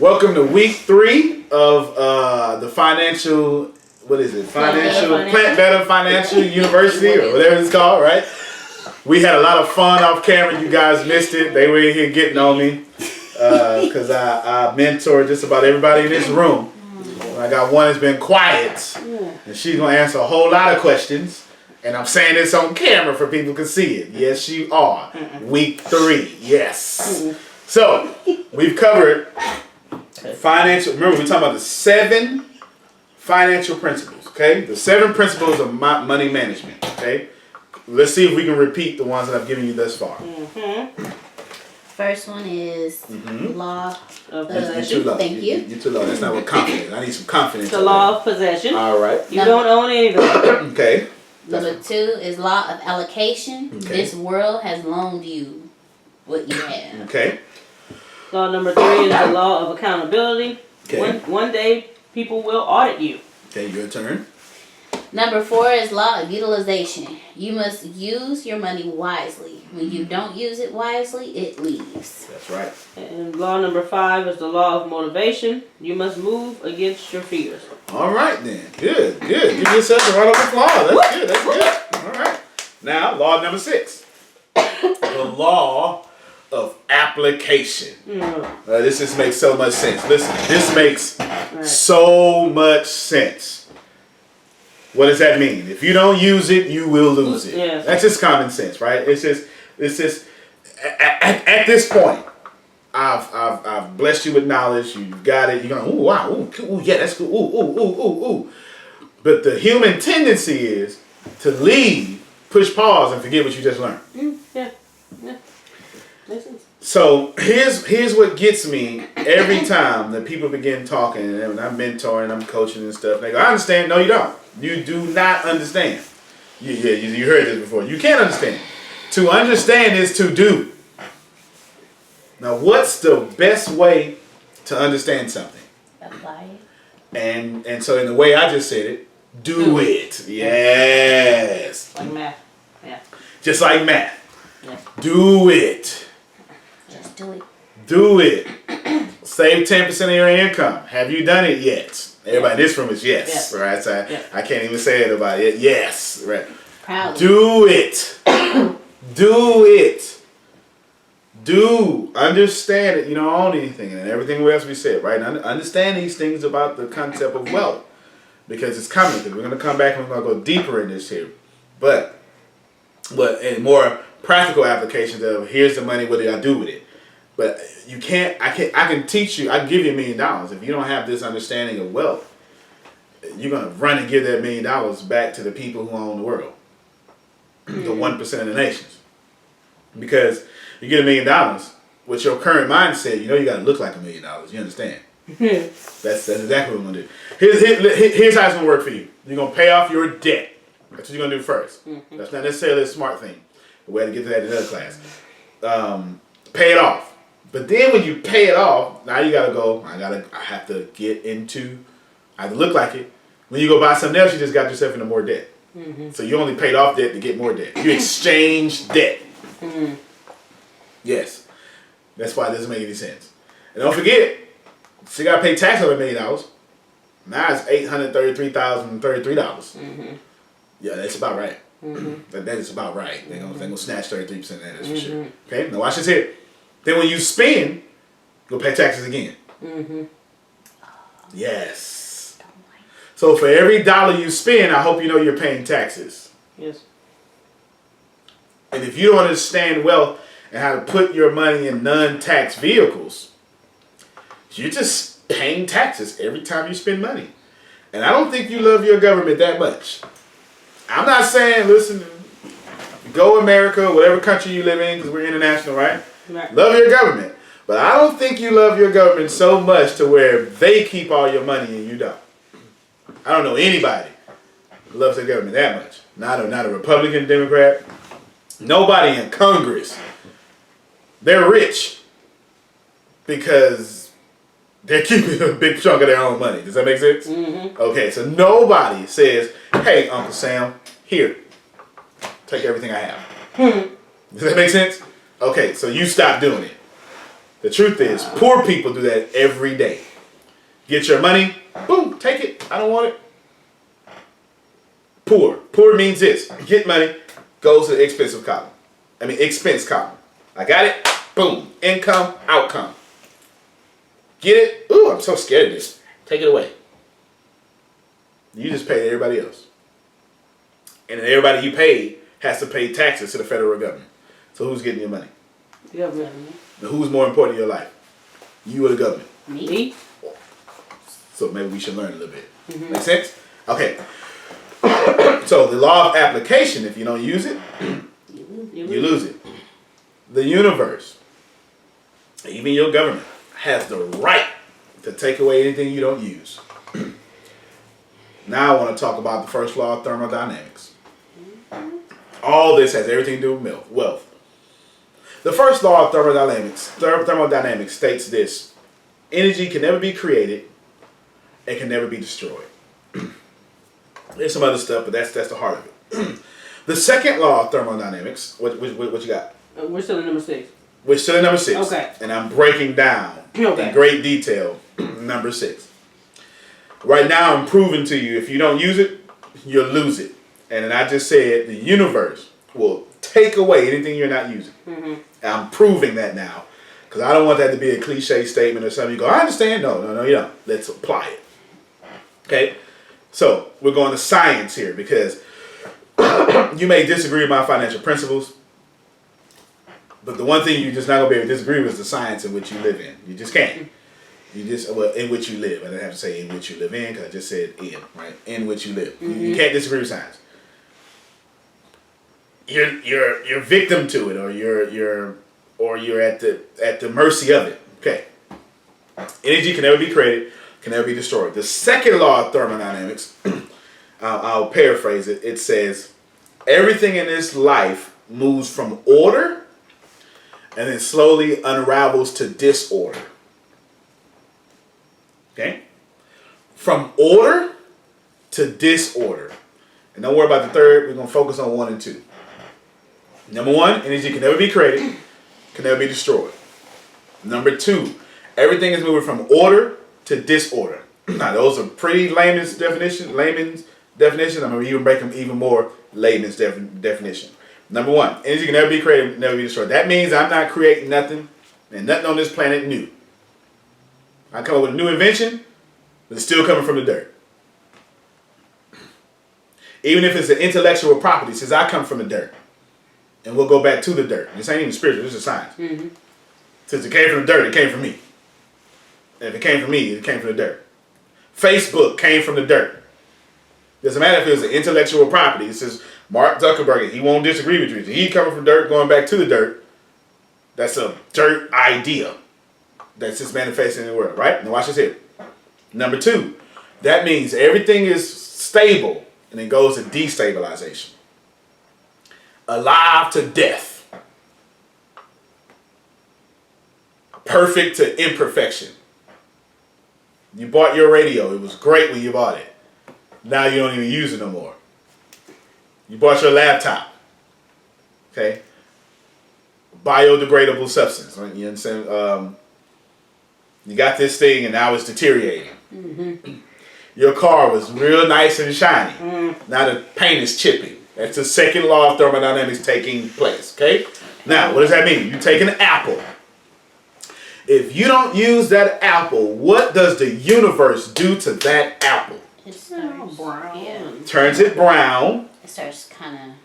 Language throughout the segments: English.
Welcome to week 3 of the financial, what is it? Plant Better Financial University or whatever it's called, right? We had a lot of fun off camera. You guys missed it. They were in here getting on me because I mentor just about everybody in this room. I got one that's been quiet, and she's going to answer a whole lot of questions. And I'm saying this on camera for people to see it. Yes, you are. Week 3. Yes. So, we've covered financial. Remember, we're talking about the 7 financial principles, okay? The 7 principles of money management, okay? Let's see if we can repeat the ones that I've given you thus far. First one is law of You're possession. too low. Thank you. You're too low. That's not what confidence. I need some confidence. The law of possession. All right. You don't own anything. Okay. Number 2 is law of allocation. Okay. This world has loaned you what you have. Okay. Law number 3 is the law of accountability. Okay. One day, people will audit you. Okay, your turn. Number 4 is law of utilization. You must use your money wisely. When you don't use it wisely, it leaves. That's right. And law number 5 is the law of motivation. You must move against your fears. All right then. Good. Good. Give yourself a round of applause. That's good. That's good. All right. Now, law number 6. The law of application. This just makes so much sense. Listen, this makes so much sense. What does that mean? If you don't use it, you will lose it. Yes. That's just common sense, right? It's just at this point, I've blessed you with knowledge. You've got it. You're going, ooh, wow, ooh, yeah, that's cool. Ooh. But the human tendency is to leave, push pause, and forget what you just learned. Yeah. Makes sense. So here's what gets me every time that people begin talking, and I'm mentoring, I'm coaching and stuff. They go, I understand. No, you don't. You do not understand. You heard this before. You can't understand. To understand is to do. Now, what's the best way to understand something? Apply it. And so in the way I just said it, do it. Yes. Like math. Yeah. Just like math. Yeah. Do it. Just do it. Do it. Save 10% of your income. Have you done it yet? Everybody in this room is yes. Right? So I can't even say it about it. Yes. Right. Proud. Do it. Do it. Do. Understand it. You don't own anything. And everything else we said, right? Understand these things about the concept of wealth. Because it's coming. Because we're going to come back and we're going to go deeper in this here. But in more practical applications of here's the money, what did I do with it? But you can't, I can teach you, I can give you $1 million. If you don't have this understanding of wealth, you're going to run and give that $1 million back to the people who own the world. The 1% of the nations. Because you get $1 million, with your current mindset, you know you got to look like $1 million. You understand? That's exactly what we're going to do. Here's how it's going to work for you. You're going to pay off your debt. That's what you're going to do first. That's not necessarily a smart thing. We had to get to that in another class. Pay it off. But then when you pay it off, now you gotta go, I have to get into, I have to look like it. When you go buy something else, you just got yourself into more debt. So you only paid off debt to get more debt. You exchange debt. Yes. That's why it doesn't make any sense. And don't forget, you gotta pay tax on $1 million. Now it's $833,033. Yeah, that's about right. That is about right. They're gonna snatch 33% of that, that's for sure. Okay, now watch this here. Then when you spend, you'll pay taxes again. Yes. So for every dollar you spend, I hope you know you're paying taxes. Yes. And if you don't understand wealth and how to put your money in non-tax vehicles, you're just paying taxes every time you spend money. And I don't think you love your government that much. I'm not saying, listen, go America, whatever country you live in, because we're international, right? Love your government. But I don't think you love your government so much to where they keep all your money and you don't. I don't know anybody who loves their government that much. Not a Republican, Democrat. Nobody in Congress. They're rich because they're keeping a big chunk of their own money. Does that make sense? Okay, so nobody says, hey, Uncle Sam, here, take everything I have. Does that make sense? Okay, so you stop doing it. The truth is, poor people do that every day. Get your money, boom, take it. I don't want it. Poor. Poor means this. Get money, goes to the expense column. I got it, boom. Income, outcome. Get it? Ooh, I'm so scared of this. Take it away. You just paid everybody else. And then everybody you paid has to pay taxes to the federal government. So who's getting your money? The government. Now, who's more important in your life? You or the government? Me. So maybe we should learn a little bit. Make sense? Okay. So the law of application, if you don't use it, you lose it. The universe, even your government, has the right to take away anything you don't use. Now I want to talk about the first law of thermodynamics. All this has everything to do with wealth. The first law of thermodynamics states this: energy can never be created and can never be destroyed. There's some other stuff, but that's the heart of it. The second law of thermodynamics, what you got? We're still in number 6. We're still in number 6. Okay. And I'm breaking down in great detail number 6. Right now I'm proving to you, if you don't use it, you'll lose it. And then I just said the universe will take away anything you're not using. And I'm proving that now. Because I don't want that to be a cliche statement or something. You go, I understand. No, you don't. Let's apply it. Okay? So, we're going to science here because you may disagree with my financial principles. But the one thing you're just not going to be able to disagree with is the science in which you live in. You just can't. In which you live. I didn't have to say in which you live in because I just said in, right? In which you live. You can't disagree with science. You're victim to it, or you're at the mercy of it. Okay. Energy can never be created, can never be destroyed. The second law of thermodynamics, I'll paraphrase it. It says everything in this life moves from order and then slowly unravels to disorder. Okay? From order to disorder. And don't worry about the third. We're going to focus on 1 and 2. Number 1, energy can never be created, can never be destroyed. Number 2, everything is moving from order to disorder. Now, those are pretty layman's definition. I'm going to even break them even more layman's definition. Number 1, energy can never be created, never be destroyed. That means I'm not creating nothing, and nothing on this planet new. I come up with a new invention, but it's still coming from the dirt. Even if it's an intellectual property, since I come from the dirt. And we'll go back to the dirt. This ain't even spiritual, this is science. Since it came from the dirt, it came from me. And if it came from me, it came from the dirt. Facebook came from the dirt. Doesn't matter if it was an intellectual property. It says Mark Zuckerberg, he won't disagree with you. He coming from dirt, going back to the dirt. That's a dirt idea. That's just manifesting in the world, right? Now watch this here. Number 2, that means everything is stable and it goes to destabilization. Alive to death. Perfect to imperfection. You bought your radio. It was great when you bought it. Now you don't even use it no more. You bought your laptop. Okay? Biodegradable substance. Right? You understand? You got this thing and now it's deteriorating. Your car was real nice and shiny. Now the paint is chipping. That's the second law of thermodynamics taking place, okay? Now, what does that mean? You take an apple. If you don't use that apple, what does the universe do to that apple? It starts brown. Yeah. Turns it brown. It starts kind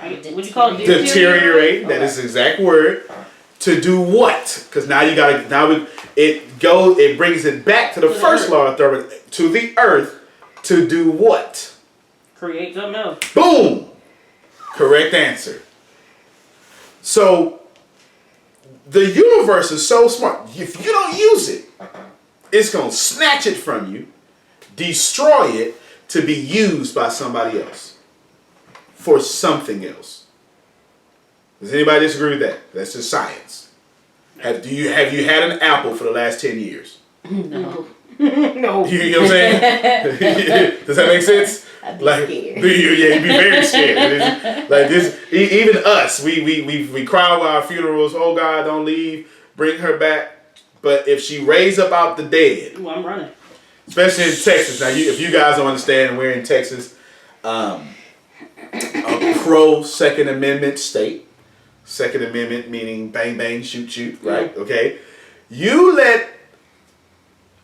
of... Would you call it deteriorate? Okay. That is the exact word. To do what? Because now you got to... It brings it back to the first law of thermodynamics. To the earth. To do what? Create something else. Boom! Correct answer. So, the universe is so smart. If you don't use it, it's going to snatch it from you, destroy it, to be used by somebody else. For something else. Does anybody disagree with that? That's just science. Have you had an apple for the last 10 years? No. No. You know what I'm saying? Does that make sense? I'd be Like, scared. you'd be very scared. Like this, even us, we cry over our funerals. Oh God, don't leave bring her back. But if she raised up out the dead, Ooh, I'm running. especially in Texas. Now, if you guys don't understand, we're in Texas, a pro Second Amendment state. Second Amendment meaning bang bang shoot shoot, right? Okay, you let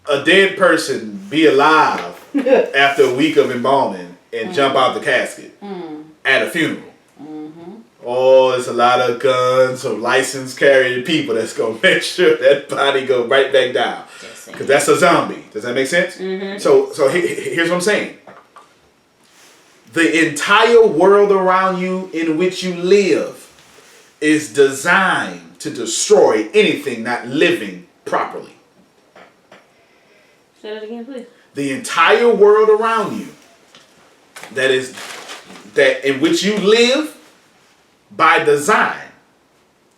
a dead person be alive after a week of embalming and jump out the casket at a funeral. Oh, it's a lot of guns or license carrying people that's gonna make sure that body go right back down, because that's a zombie. Does that make sense? So here's what I'm saying. The entire world around you in which you live is designed to destroy anything not living properly. Say that again, please. The entire world around you that in which you live by design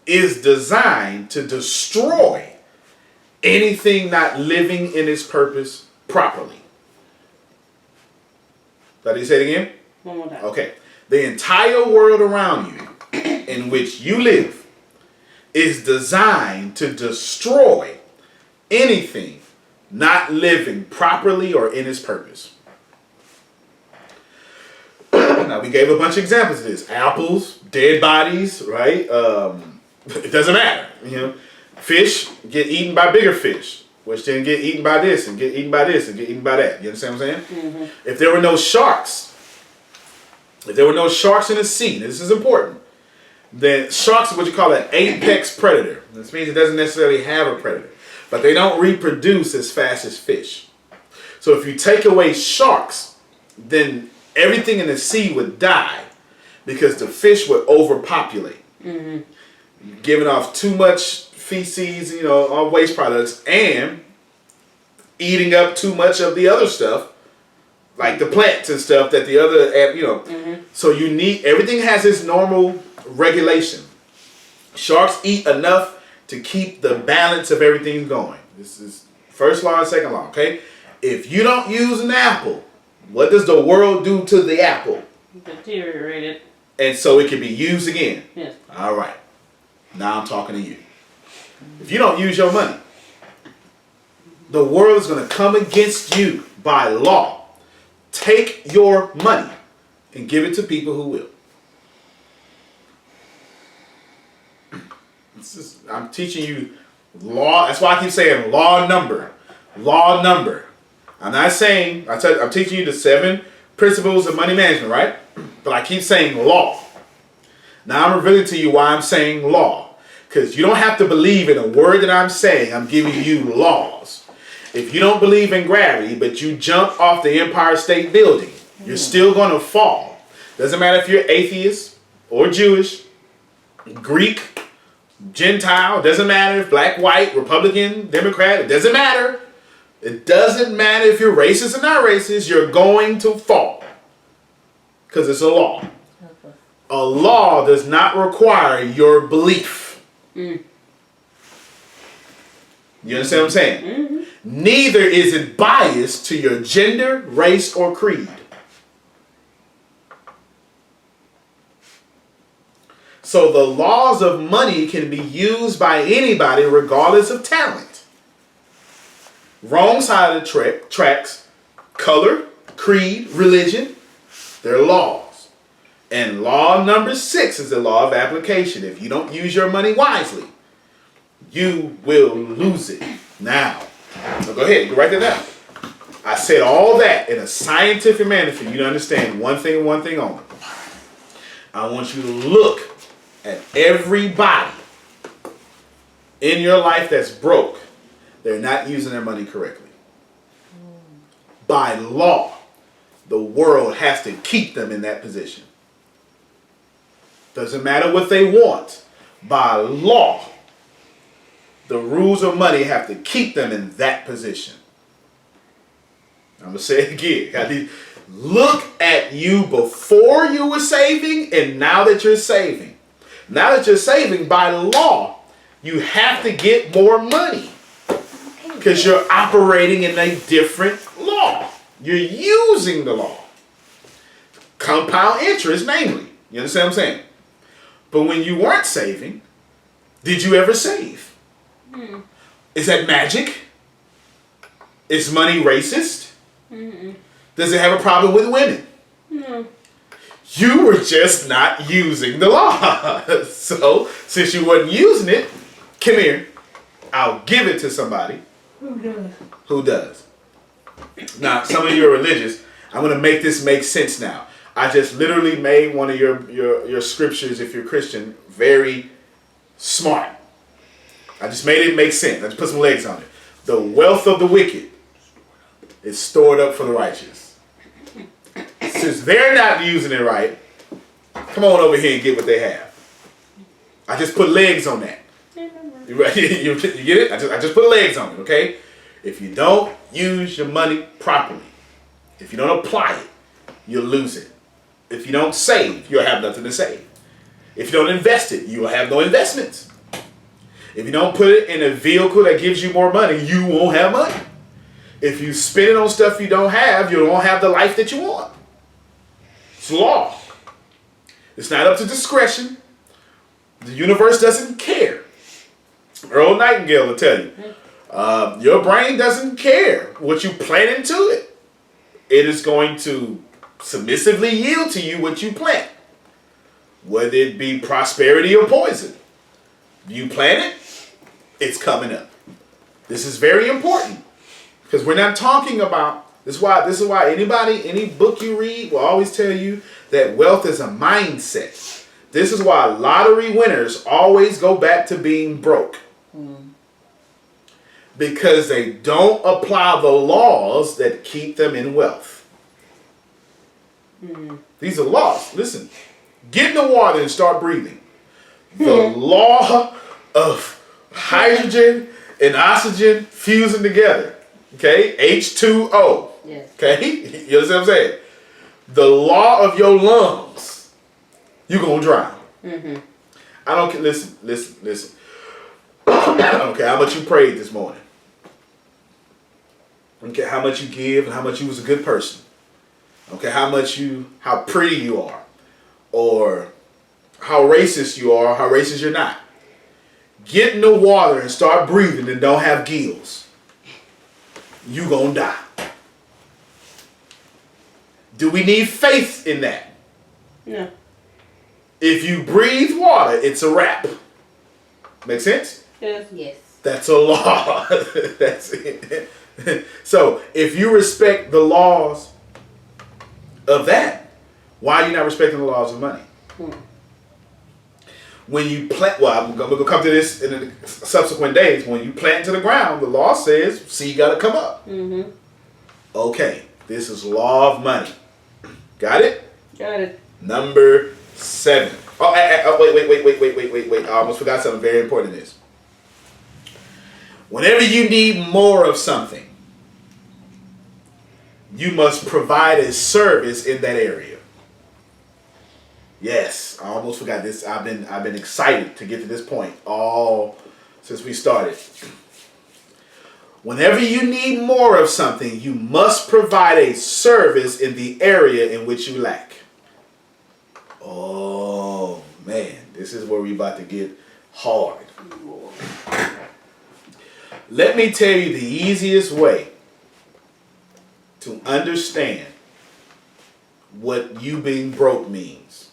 is designed to destroy anything not living in its purpose properly. Did you say it again? One more time. Okay. The entire world around you in which you live is designed to destroy anything not living properly or in its purpose. Now, we gave a bunch of examples of this. Apples, dead bodies, right? It doesn't matter. Fish get eaten by bigger fish, which then get eaten by this and get eaten by this and get eaten by that. You understand what I'm saying? If there were no sharks, in the sea, this is important, then sharks are what you call an apex predator. This means it doesn't necessarily have a predator, but they don't reproduce as fast as fish. So if you take away sharks, then everything in the sea would die because the fish would overpopulate, giving off too much feces, all waste products, and eating up too much of the other stuff, like the plants and stuff that the other, So you need, everything has its normal regulation. Sharks eat enough to keep the balance of everything going. This is first law and second law, okay? If you don't use an apple, what does the world do to the apple? Deteriorated. And so it can be used again. Yes. All right. Now I'm talking to you. If you don't use your money, the world is going to come against you by law. Take your money and give it to people who will. I'm teaching you law. That's why I keep saying law number. Law number. I'm not saying, I'm teaching you the 7 principles of money management, right? But I keep saying law. Now I'm revealing to you why I'm saying law. Because you don't have to believe in a word that I'm saying. I'm giving you laws. If you don't believe in gravity, but you jump off the Empire State Building, you're still going to fall. Doesn't matter if you're atheist or Jewish, Greek, Gentile. Doesn't matter if black, white, Republican, Democrat. It doesn't matter. It doesn't matter if you're racist or not racist. You're going to fall. Because it's a law. A law does not require your belief. You understand what I'm saying? Neither is it biased to your gender, race, or creed. So the laws of money can be used by anybody regardless of talent. Wrong side of the tracks, color, creed, religion, they're laws. And law number 6 is the law of application. If you don't use your money wisely, you will lose it. Now, so go ahead, go write that down. I said all that in a scientific manner for you to understand one thing and one thing only. I want you to look at everybody in your life that's broke. They're not using their money correctly. By law, the world has to keep them in that position. Doesn't matter what they want. By law, the rules of money have to keep them in that position. I'm going to say it again. Look at you before you were saving and now that you're saving. Now that you're saving, by law, you have to get more money. Because you're operating in a different law. You're using the law. Compound interest, namely. You understand what I'm saying? But when you weren't saving, did you ever save? Is that magic? Is money racist? Does it have a problem with women? No. You were just not using the law. So, since you wasn't using it, come here. I'll give it to somebody who does. Now, some of you are religious. I'm going to make this make sense now. I just literally made one of your scriptures, if you're Christian, very smart. I just made it make sense. I just put some legs on it. The wealth of the wicked is stored up for the righteous. Since they're not using it right, come on over here and get what they have. I just put legs on that. You get it? I just put legs on it, okay? If you don't use your money properly, if you don't apply it, you'll lose it. If you don't save, you'll have nothing to save. If you don't invest it, you'll have no investments. If you don't put it in a vehicle that gives you more money, you won't have money. If you spend it on stuff you don't have, you won't have the life that you want. It's law. It's not up to discretion. The universe doesn't care. Earl Nightingale will tell you, your brain doesn't care what you plant into it. It is going to submissively yield to you what you plant, whether it be prosperity or poison. You plant it, it's coming up. This is very important because we're not talking about this. Is why any book you read will always tell you that wealth is a mindset. This is why lottery winners always go back to being broke. Because they don't apply the laws that keep them in wealth. These are laws. Listen, get in the water and start breathing. The law of hydrogen and oxygen fusing together. Okay? H2O. Yes. Okay? You understand what I'm saying? The law of your lungs. You're going to drown. I don't care. Listen. I don't care how much you prayed this morning. I don't care how much you give and how much you was a good person. I don't care how pretty you are, or how racist you are, or how racist you're not. Get in the water and start breathing and don't have gills. You gonna die. Do we need faith in that? No. If you breathe water, it's a wrap. Make sense? Yes. Yes. That's a law. That's it. So, if you respect the laws of that, why are you not respecting the laws of money? When you plant, well, I'm going to come to this in the subsequent days. When you plant into the ground, the law says seed got to come up. Okay, this is law of money. Got it? Got it. Number 7. Wait. I almost forgot something very important in this. Whenever you need more of something, you must provide a service in that area. Yes, I almost forgot this. I've been excited to get to this point all since we started. Whenever you need more of something, you must provide a service in the area in which you lack. Oh man, this is where we about to get hard. Let me tell you the easiest way to understand what you being broke means.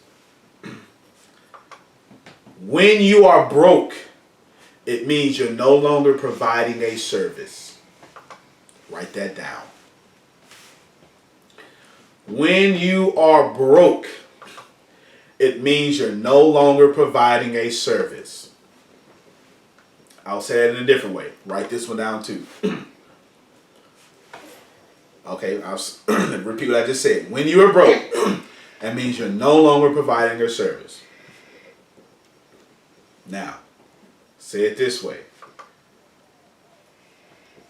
When you are broke, it means you're no longer providing a service. Write that down. When you are broke, it means you're no longer providing a service. I'll say it in a different way. Write this one down too. Okay, I'll repeat what I just said. When you are broke, that means you're no longer providing a service. Now, say it this way.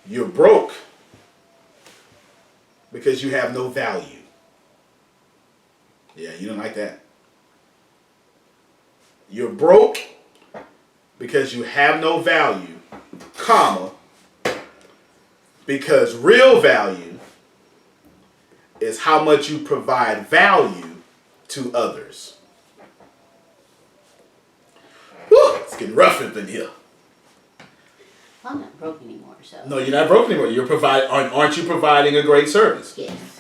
You're broke because you have no value. Yeah, you don't like that. You're broke because you have no value, comma, because real value is how much you provide value to others. Woo, it's getting rough up in here. Well, I'm not broke anymore, so. No, you're not broke anymore. Aren't you providing a great service? Yes.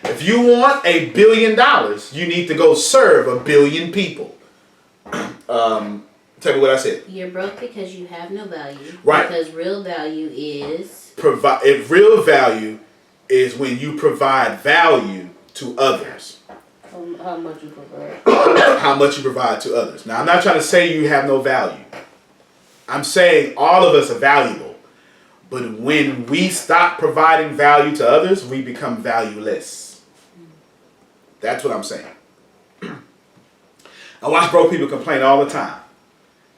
If you want $1 billion, you need to go serve 1 billion people. Tell me what I said. You're broke because you have no value. Right. Because real value is. Real value is when you provide value to others. How much you provide? How much you provide to others. Now, I'm not trying to say you have no value. I'm saying all of us are valuable. But when we stop providing value to others, we become valueless. That's what I'm saying. I watch broke people complain all the time.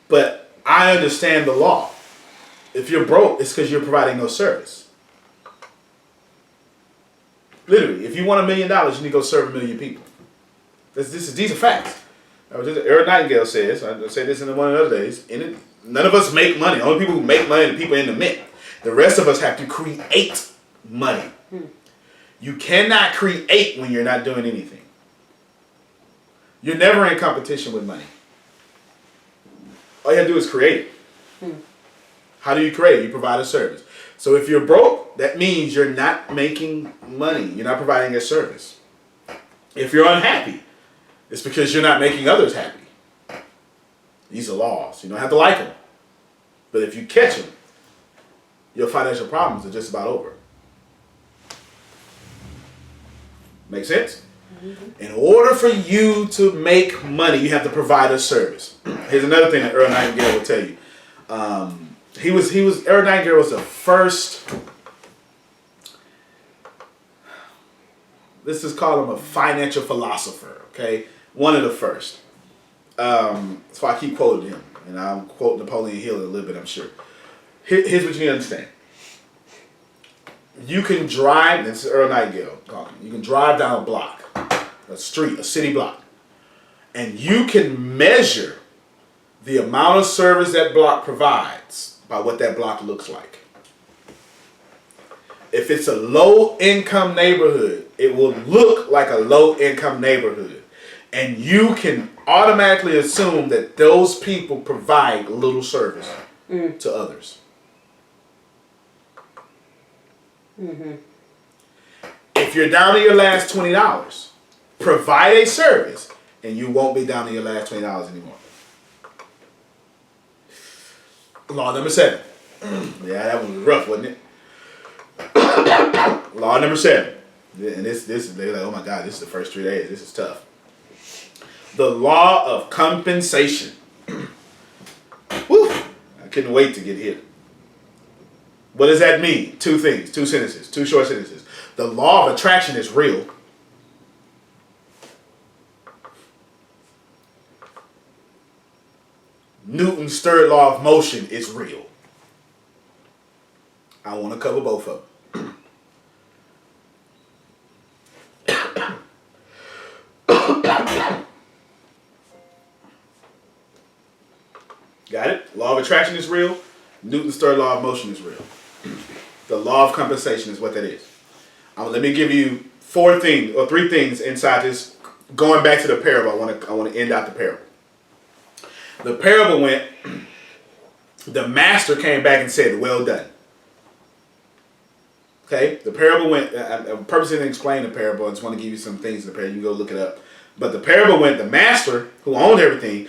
But I understand the law. If you're broke, it's because you're providing no service. Literally, if you want $1 million, you need to go serve 1 million people. These are facts. Erin Nightingale says, I say this in one of the other days, none of us make money. Only people who make money are the people in the mint. The rest of us have to create money. You cannot create when you're not doing anything. You're never in competition with money. All you have to do is create it. How do you create? You provide a service. So if you're broke, that means you're not making money. You're not providing a service. If you're unhappy, it's because you're not making others happy. These are laws. You don't have to like them. But if you catch them, your financial problems are just about over. Make sense? In order for you to make money, you have to provide a service. Here's another thing that Earl Nightingale will tell you. Earl Nightingale was the first, let's just call him a financial philosopher, okay? One of the first. That's why I keep quoting him. And I'll quote Napoleon Hill a little bit, I'm sure. Here's what you need to understand. You can drive, this is Earl Nightingale talking, you can drive down a block, a street, a city block, and you can measure the amount of service that block provides by what that block looks like. If it's a low-income neighborhood, it will look like a low-income neighborhood. And you can automatically assume that those people provide little service to others. If you're down to your last $20, provide a service, and you won't be down to your last $20 anymore. Law number 7. Yeah, that one was rough, wasn't it? Law number 7. And this they're like, oh my God, this is the first 3 days. This is tough. The law of compensation. Woo! I couldn't wait to get here. What does that mean? 2 things, 2 sentences, 2 short sentences. The law of attraction is real. Newton's third law of motion is real. I want to cover both of them. Got it? Law of attraction is real. Newton's third law of motion is real. The law of compensation is what that is. Let me give you 4 things or 3 things inside this. Going back to the parable, I want to end out the parable. The parable went, the master came back and said, well done. Okay? The parable went, I purposely didn't explain the parable. I just want to give you some things in the parable. You can go look it up. But the parable went, the master, who owned everything,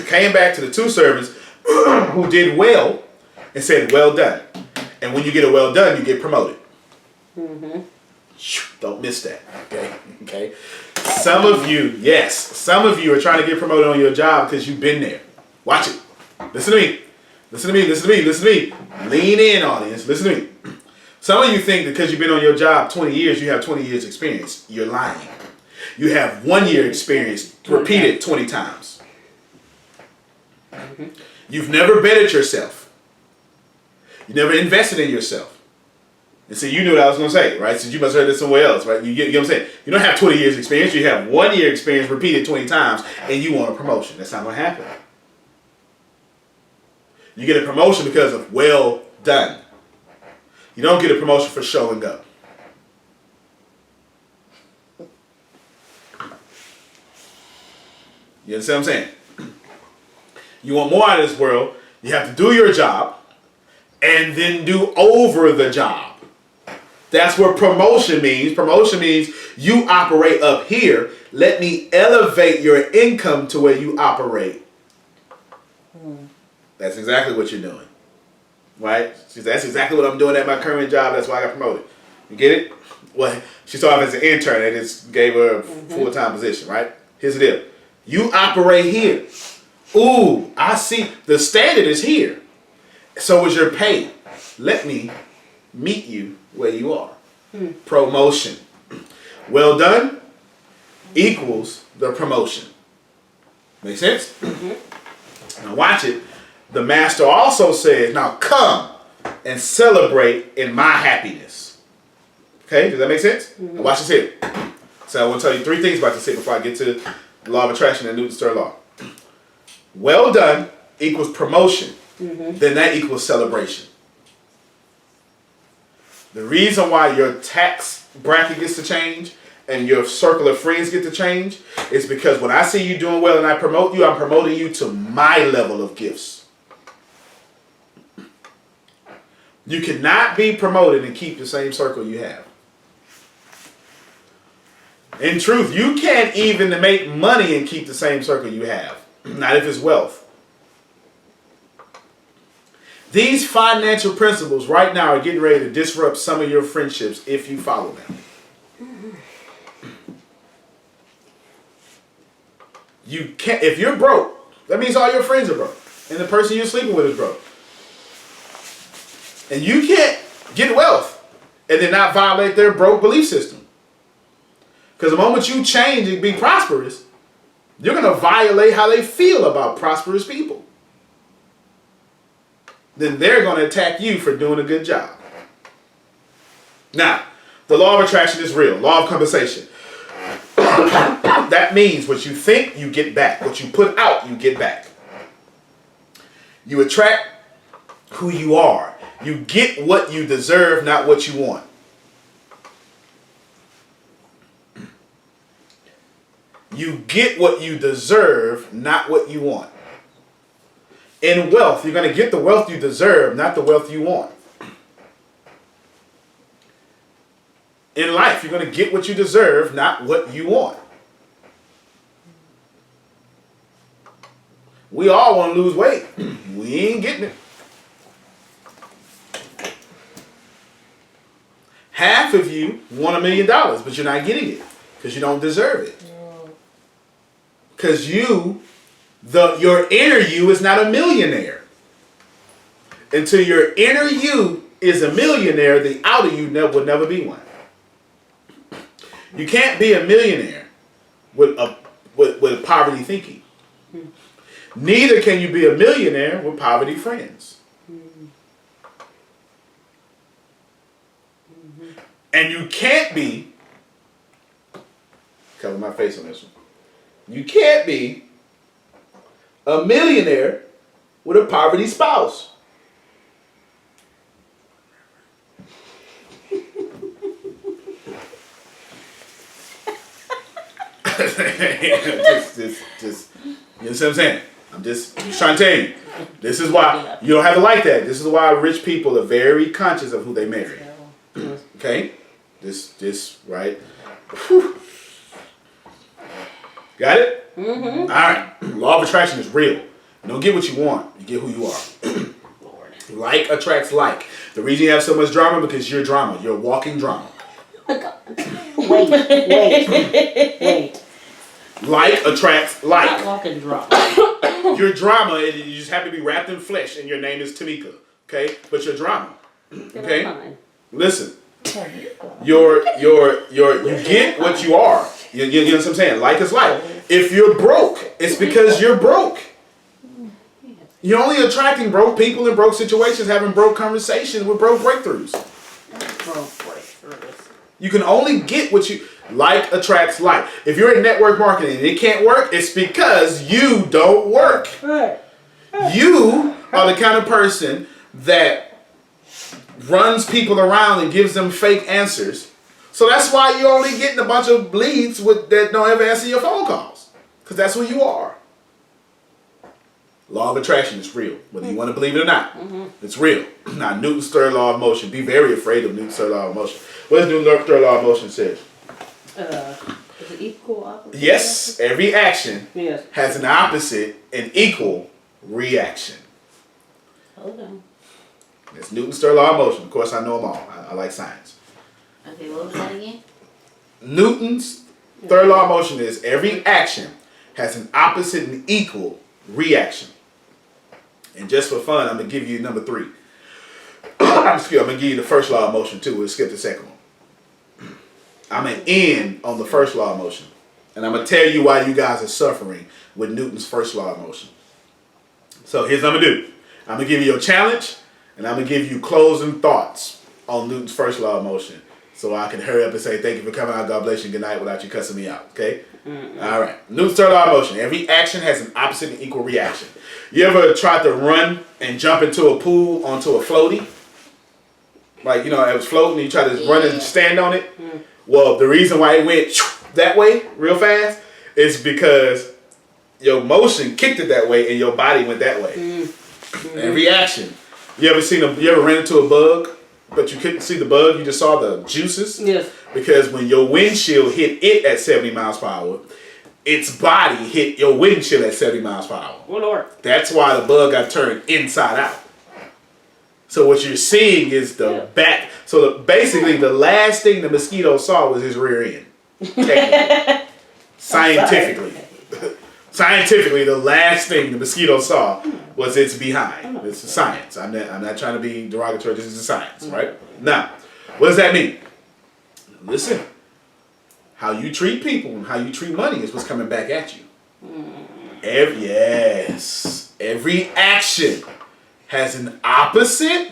came back to the 2 servants who did well and said, well done. And when you get a well done, you get promoted. Don't miss that. Okay? Some of you are trying to get promoted on your job because you've been there. Watch it. Listen to me. Listen to me. Listen to me. Listen to me. Lean in, audience. Listen to me. Some of you think that because you've been on your job 20 years, you have 20 years experience. You're lying. You have 1 year experience repeated 20 times. You've never bettered yourself. You never invested in yourself. And so you knew what I was going to say, right? So you must have heard this somewhere else, right? You get what I'm saying? You don't have 20 years experience. You have 1 year experience repeated 20 times, and you want a promotion. That's not going to happen. You get a promotion because of well done. You don't get a promotion for showing up. You understand what I'm saying? You want more out of this world, you have to do your job, and then do over the job. That's what promotion means. Promotion means you operate up here. Let me elevate your income to where you operate. That's exactly what you're doing. Right? That's exactly what I'm doing at my current job. That's why I got promoted. You get it? Well, she started off as an intern and just gave her a full-time position, right? Here's the deal. You operate here. Ooh, I see. The standard is here. So is your pay. Let me meet you where you are. Promotion. Well done equals the promotion. Make sense? Now watch it. The master also says, now come and celebrate in my happiness. Okay, does that make sense? Now watch this here. So I want to tell you 3 things about this here before I get to the law of attraction and Newton's third law. Well done equals promotion. Then that equals celebration. The reason why your tax bracket gets to change and your circle of friends get to change is because when I see you doing well and I promote you, I'm promoting you to my level of gifts. You cannot be promoted and keep the same circle you have. In truth, you can't even make money and keep the same circle you have. Not if it's wealth. These financial principles right now are getting ready to disrupt some of your friendships if you follow them. You can't, if you're broke, that means all your friends are broke. And the person you're sleeping with is broke. And you can't get wealth and then not violate their broke belief system. Because the moment you change and be prosperous, you're going to violate how they feel about prosperous people. Then they're going to attack you for doing a good job. Now, the law of attraction is real. Law of compensation. That means what you think, you get back. What you put out, you get back. You attract who you are. You get what you deserve, not what you want. You get what you deserve, not what you want. In wealth, you're going to get the wealth you deserve, not the wealth you want. In life, you're going to get what you deserve, not what you want. We all want to lose weight. We ain't getting it. Half of you want $1 million, but you're not getting it because you don't deserve it. Because your inner you is not a millionaire. Until your inner you is a millionaire, the outer you will never be one. You can't be a millionaire with poverty thinking. Neither can you be a millionaire with poverty friends. And you can't be, cover my face on this one. You can't be a millionaire with a poverty spouse. just, you know what I'm saying? I'm just trying to tell you. This is why you don't have to like that. This is why rich people are very conscious of who they marry. Okay? This, right? Whew. Got it? All right. Law of attraction is real. You don't get what you want. You get who you are. Like attracts like. The reason you have so much drama because you're drama. You're a walking drama. Wait. Like attracts like. Not walking drama. You're drama and you just happen to be wrapped in flesh and your name is Tamika. Okay? But you're drama. Okay? Listen. You get what you are. You know what I'm saying? Like is like. If you're broke, it's because you're broke. You're only attracting broke people in broke situations, having broke conversations with broke breakthroughs. You can only get what you like attracts like. If you're in network marketing and it can't work, it's because you don't work. You are the kind of person that runs people around and gives them fake answers. So that's why you're only getting a bunch of leads that don't ever answer your phone calls. Because that's who you are. Law of attraction is real, whether you want to believe it or not. It's real. Now, Newton's third law of motion. Be very afraid of Newton's third law of motion. What does Newton's third law of motion say? Is it equal opposite? Yes, every action Yes. has an opposite and equal reaction. Hold on. That's Newton's third law of motion. Of course, I know them all. I like science. Okay, what was that again? Newton's third law of motion is every action has an opposite and equal reaction. And just for fun, I'm going to give you number 3. I'm going to give you the first law of motion too. We'll skip the second one. I'm going to end on the first law of motion. And I'm going to tell you why you guys are suffering with Newton's first law of motion. So here's what I'm going to do. I'm going to give you a challenge, and I'm going to give you closing thoughts on Newton's first law of motion. So I can hurry up and say, thank you for coming out, God bless you, good night, without you cussing me out, okay? All right. Newton's third law of motion. Every action has an opposite and equal reaction. You ever tried to run and jump into a pool onto a floaty? Like, you know, it was floating and you try to run and stand on it? Well, the reason why it went that way real fast is because your motion kicked it that way and your body went that way. Every action. You ever ran into a bug, but you couldn't see the bug, you just saw the juices? Yes. Because when your windshield hit it at 70 miles per hour, its body hit your windshield at 70 miles per hour. Oh, Lord. That's why the bug got turned inside out. So what you're seeing is the back. So basically the last thing the mosquito saw was his rear end. Technically. Scientifically. Scientifically, the last thing the mosquito saw was its behind. It's science. I'm not trying to be derogatory. This is science, right? Now, what does that mean? Listen, how you treat people and how you treat money is what's coming back at you. Every action has an opposite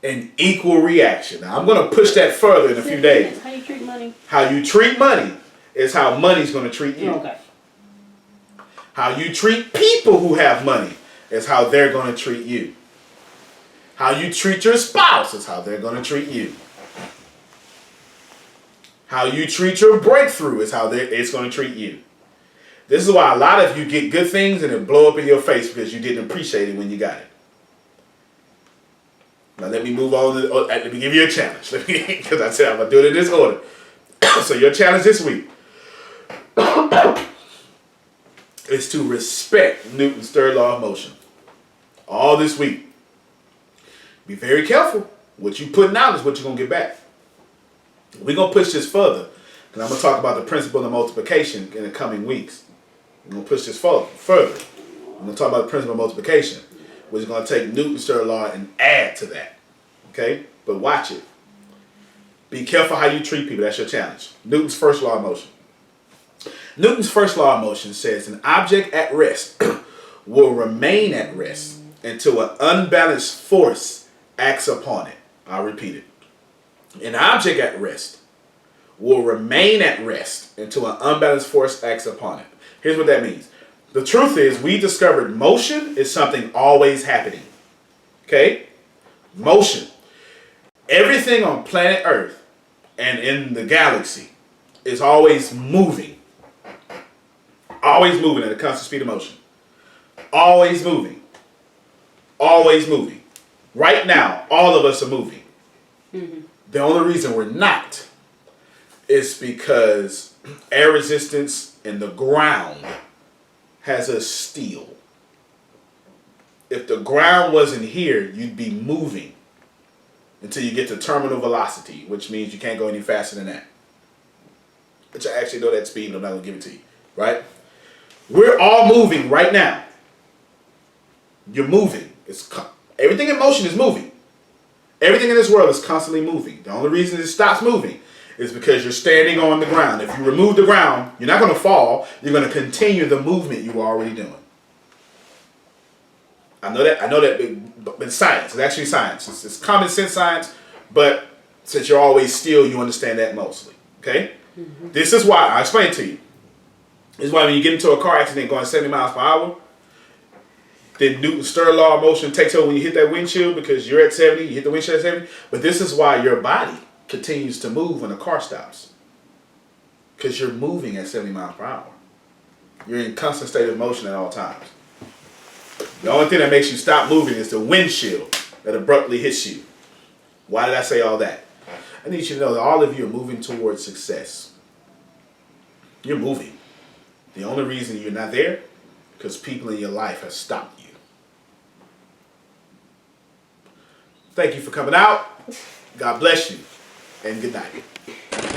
and equal reaction. Now, I'm going to push that further in a few days. How you treat money? How you treat money is how money's going to treat you. Okay. How you treat people who have money is how they're going to treat you. How you treat your spouse is how they're going to treat you. How you treat your breakthrough is how it's going to treat you. This is why a lot of you get good things and it blow up in your face because you didn't appreciate it when you got it. Now let me move on. Let me give you a challenge. Because I said I'm going to do it in this order. So your challenge this week is to respect Newton's third law of motion. All this week. Be very careful. What you putting out is what you're going to get back. We're going to push this further. And I'm going to talk about the principle of multiplication in the coming weeks. We're going to push this further. I'm going to talk about the principle of multiplication, which is going to take Newton's third law and add to that. Okay? But watch it. Be careful how you treat people. That's your challenge. Newton's first law of motion. Newton's first law of motion says an object at rest will remain at rest until an unbalanced force acts upon it. I'll repeat it. An object at rest will remain at rest until an unbalanced force acts upon it. Here's what that means. The truth is we discovered motion is something always happening. Okay? Motion. Everything on planet Earth and in the galaxy is always moving. Always moving at a constant speed of motion. Always moving. Always moving. Right now, all of us are moving. The only reason we're not is because air resistance in the ground has us still. If the ground wasn't here, you'd be moving until you get to terminal velocity, which means you can't go any faster than that. Which I actually know that speed, but I'm not going to give it to you. Right? We're all moving right now. You're moving. Everything in motion is moving. Everything in this world is constantly moving. The only reason it stops moving is because you're standing on the ground. If you remove the ground, you're not going to fall. You're going to continue the movement you were already doing. I know that, but it's science. It's actually science. It's common sense science, but since you're always still, you understand that mostly. Okay? This is why, I'll explain it to you. This is why when you get into a car accident going 70 miles per hour, then Newton's third law of motion takes over when you hit that windshield because you're at 70, you hit the windshield at 70. But this is why your body continues to move when the car stops. Because you're moving at 70 miles per hour. You're in constant state of motion at all times. The only thing that makes you stop moving is the windshield that abruptly hits you. Why did I say all that? I need you to know that all of you are moving towards success. You're moving. The only reason you're not there, because people in your life have stopped you. Thank you for coming out. God bless you, and good night.